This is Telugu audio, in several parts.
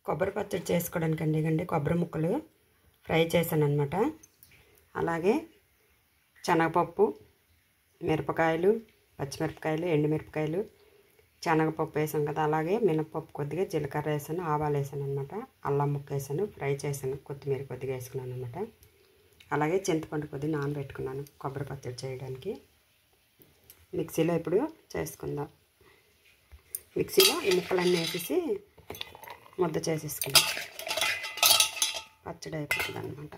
కొబ్బరి పచ్చడి చేసుకోవడానికండి ఇగండి కొబ్బరి ముక్కలు ఫ్రై చేశాను అన్నమాట. అలాగే శనగపప్పు, మిరపకాయలు, పచ్చిమిరపకాయలు, ఎండుమిరపకాయలు, శనగపప్పు వేసాను కదా, అలాగే మినపప్పు కొద్దిగా, జీలకర్ర వేసాను, ఆవాలు వేసాను అనమాట, అల్లం ముక్క వేసాను, ఫ్రై చేశాను, కొత్తిమీర కొద్దిగా వేసుకున్నాను అనమాట. అలాగే చింతపండు కొద్దిగా నానబెట్టుకున్నాను కొబ్బరి పచ్చడి చేయడానికి. మిక్సీలో ఇప్పుడు చేసుకుందాం. మిక్సీలో ఈ ముక్కలన్నీ వేసేసి ముద్ద చేసేసుకుందాం. పచ్చడి అయిపోతుంది అనమాట.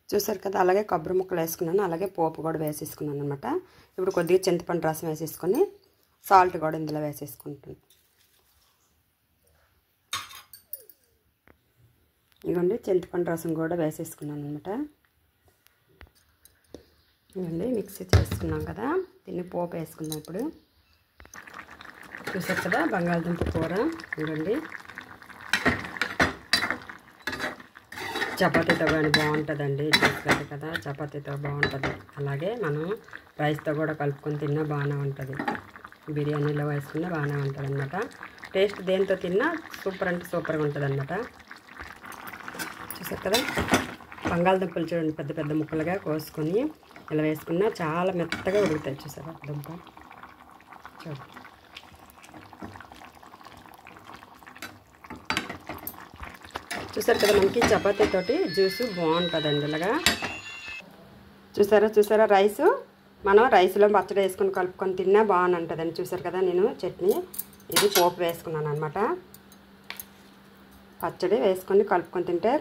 చూసారు కదా, అలాగే కొబ్బరి ముక్కలు వేసుకున్నాను, అలాగే పోపు కూడా వేసేసుకున్నాను అనమాట. ఇప్పుడు కొద్దిగా చింతపండు రసం వేసేసుకొని సాల్ట్ కూడా ఇందులో వేసేసుకుంటాను. ఇదిగోండి చింతపండు రసం కూడా వేసేసుకున్నాను అనమాట. ఇదిగోండి మిక్సీ చేసుకున్నాం కదా, దీన్ని పోపు వేసుకుందాం ఇప్పుడు. చూసారు కదా బంగాళదుంప కూర. ఇదిగోండి చపాతీతో కానీ బాగుంటుందండి. చూసారు కదా చపాతీతో బాగుంటుంది, అలాగే మనం రైస్తో కూడా కలుపుకొని తిన్నా బాగానే ఉంటుంది. బిర్యానీలో వేసుకున్నా బాగానే ఉంటుంది అనమాట. టేస్ట్ దేంతో తిన్నా సూపర్ అంటే సూపర్గా ఉంటుంది అనమాట. చూసారు కదా బంగాళదుంపలు చూడండి, పెద్ద పెద్ద ముక్కలుగా కోసుకొని ఇలా వేసుకున్నా చాలా మెత్తగా ఉడుకుతాయి. చూసారా దుంప చూడండి. చూసారు కదా మనకి చపాతీతోటి జ్యూసు బాగుంటుందండి ఇలాగా. చూసారా రైసు మనం రైస్లో పచ్చడి వేసుకొని కలుపుకొని తిన్నా బాగానే ఉంటుందండి. చూసారు కదా నేను చట్నీ ఇది పోపు వేసుకున్నాను అనమాట. పచ్చడి వేసుకొని కలుపుకొని తింటే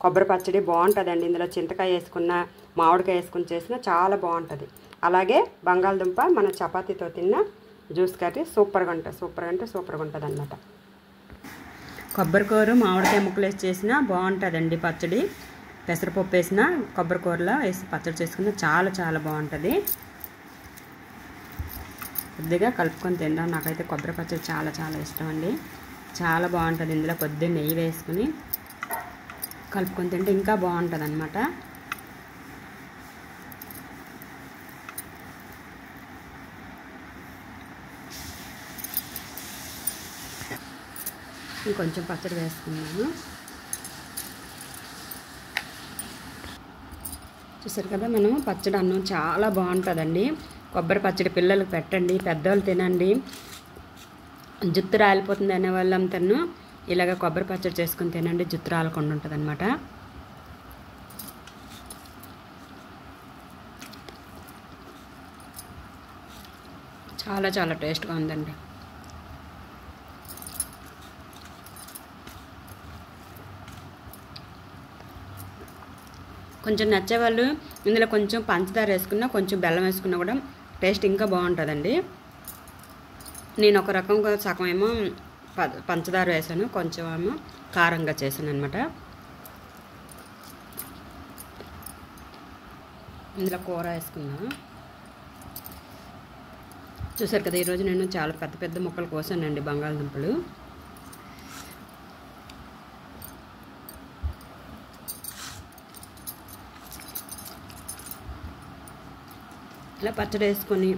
కొబ్బరి పచ్చడి బాగుంటుందండి. ఇందులో చింతకాయ వేసుకున్న, మామిడికాయ వేసుకుని చేసినా చాలా బాగుంటుంది. అలాగే బంగాళదుంప మన చపాతీతో తిన్న జ్యూస్ కర్రీ సూపర్గా ఉంటుంది అనమాట. కొబ్బరి కూర మామిడికాయ ముక్కలు వేసి చేసినా బాగుంటుందండి పచ్చడి. పెసరపప్పు వేసిన కొబ్బరి కూరలో వేసి పచ్చడి చేసుకున్నా చాలా చాలా బాగుంటుంది. కొద్దిగా కలుపుకొని తిందాం. నాకైతే కొబ్బరి పచ్చడి చాలా చాలా ఇష్టం అండి, చాలా బాగుంటుంది. ఇందులో కొద్దిగా నెయ్యి వేసుకుని కలుపుకొని తింటే ఇంకా బాగుంటుంది అన్నమాట. ఇంకొంచెం పచ్చడి వేసుకున్నాను. చూసారు కదా మనం పచ్చడి అన్నం చాలా బాగుంటుందండి. కొబ్బరి పచ్చడి పిల్లలకు పెట్టండి, పెద్దవాళ్ళు తినండి. జుత్తు రాలిపోతుంది అనే వాళ్ళంతను ఇలాగ కొబ్బరి పచ్చడి చేసుకొని తినండి, జుత్తు రాలకుండా ఉంటుంది అనమాట. చాలా చాలా టేస్ట్గా ఉందండి. కొంచెం నచ్చేవాళ్ళు ఇందులో కొంచెం పంచదార వేసుకున్నా, కొంచెం బెల్లం వేసుకున్నా కూడా టేస్ట్ ఇంకా బాగుంటుందండి. నేను ఒక రకంగా సగం ఏమో పంచదార వేసాను, కొంచెం ఏమో కారంగా చేశాను అనమాట. ఇందులో కూర వేసుకున్నాను. చూసారు కదా ఈరోజు నేను చాలా పెద్ద పెద్ద ముక్కలు కోసానండి బంగాళదుంపలు. ఇలా పచ్చడి వేసుకొని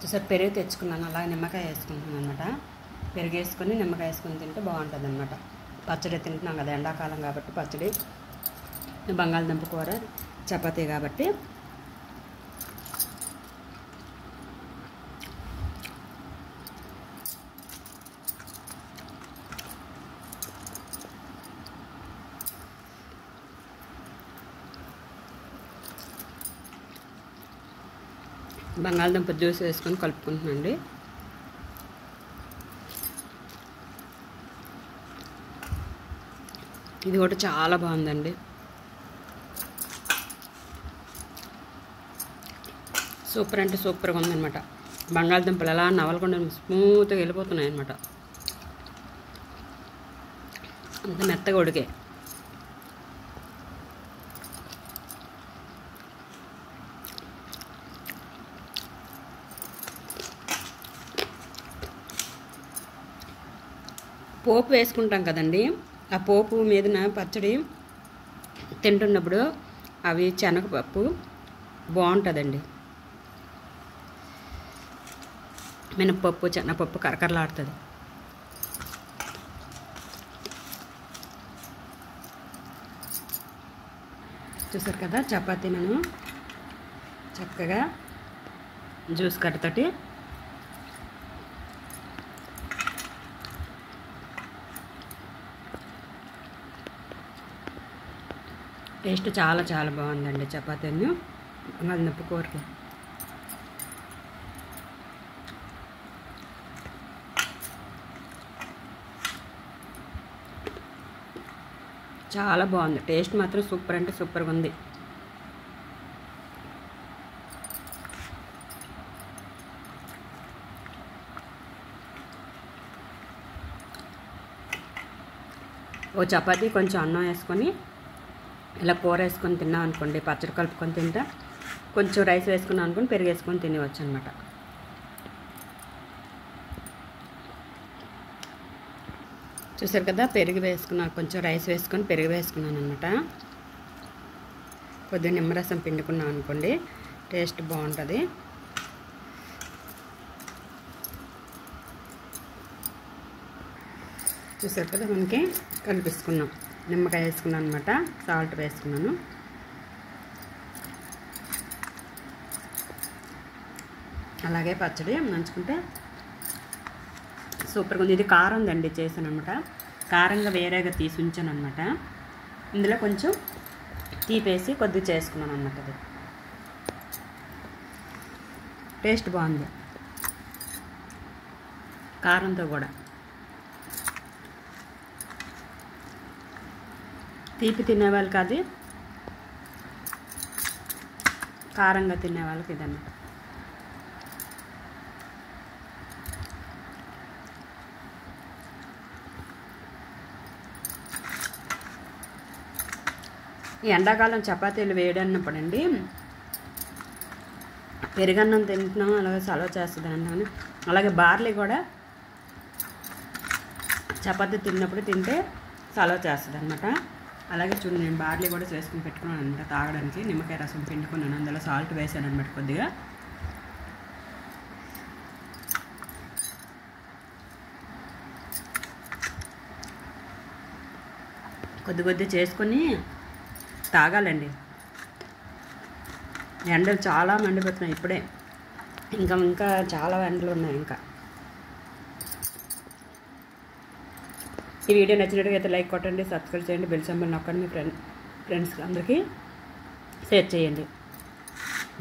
చూసారు పెరుగు తెచ్చుకున్నాను, అలాగే నిమ్మకాయ వేసుకుంటున్నాను అనమాట. పెరుగు వేసుకొని నిమ్మకాయ వేసుకొని తింటే బాగుంటుంది అనమాట. పచ్చడి తింటున్నాం కదా ఎండాకాలం కాబట్టి, పచ్చడి బంగాళదుంప కూర చపాతీ కాబట్టి బంగాళదుంప జ్యూస్ వేసుకొని కలుపుకుంటున్నాండి. ఇది కూడా చాలా బాగుందండి, సూపర్ అంటే సూపర్గా ఉందన్నమాట. బంగాళదుంపలు ఎలా నవలకుండా స్మూత్గా వెళ్ళిపోతున్నాయి అన్నమాట, అంత మెత్తగా ఉడికే. పోపు వేసుకుంటాం కదండి, ఆ పోపు మీదన పచ్చడి తింటున్నప్పుడు అవి శనగపప్పు బాగుంటుందండి. మినపప్పు, శనగపప్పు కరకరలాడుతుంది. చూసారు కదా చపాతీ నేను చక్కగా జ్యూస్ కట్టతోటి టేస్ట్ చాలా చాలా బాగుందండి చపాతీను బంగాళదుంప కూరకి. చాలా బాగుంది, టేస్ట్ మాత్రం సూపర్ అంటే సూపర్గా ఉంది. ఓ చపాతీ కొంచెం అన్నం వేసుకొని ఇలా కూర వేసుకొని తిన్నాం అనుకోండి, పచ్చడి కలుపుకొని తింటా, కొంచెం రైస్ వేసుకున్నాం అనుకోని పెరుగు వేసుకొని తినవచ్చు అనమాట. చూసారు కదా పెరుగు వేసుకున్నాను, కొంచెం రైస్ వేసుకొని పెరుగు వేసుకున్నాను అనమాట. కొద్దిగా నిమ్మరసం పిండుకున్నాం అనుకోండి టేస్ట్ బాగుంటుంది. చూసారు కదా మనకి కలిపిసుకున్నాం, నిమ్మకాయ వేసుకున్నాను అనమాట, సాల్ట్ వేసుకున్నాను. అలాగే పచ్చడి నంచుకుంటే సూపర్గా ఉంది. ఇది కారం ఉందండి చేశాను అనమాట, కారంగా వేరేగా తీసి ఉంచాను అనమాట. ఇందులో కొంచెం తీపేసి కొద్దిగా చేసుకున్నాను అనమాట. అది టేస్ట్ బాగుంది కారంతో కూడా. తీపి తినేవాళ్ళకి అది, కారంగా తినేవాళ్ళకి ఇదన్నమాట. ఈ ఎండాకాలం చపాతీలు వేడన్నప్పుడండి పెరుగన్నం తింటున్నాం, అలాగే సలవ చేస్తుంది అన్నాను. అలాగే బార్లీ కూడా చపాతీ తిన్నప్పుడు తింటే సలవ చేస్తుంది అనమాట. అలాగే చూడండి నేను బార్లీ కూడా చేసుకుని పెట్టుకున్నాను అనమాట తాగడానికి. నిమ్మకాయ రసం పిండుకున్నాను, అందులో సాల్ట్ వేసాను అనమాట కొద్దిగా. కొద్ది కొద్ది చేసుకొని తాగాలండి. ఎండలు చాలా మండిపోతున్నాయి ఇప్పుడే, ఇంకా చాలా ఎండలు ఉన్నాయి. ఇంకా ఈ వీడియో నచ్చినట్టుగా అయితే లైక్ కొట్టండి, సబ్స్క్రైబ్ చేయండి, బెల్ సింబల్ నొక్కండి, మీ ఫ్రెండ్స్ అందరికీ షేర్ చేయండి.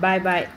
Bye bye.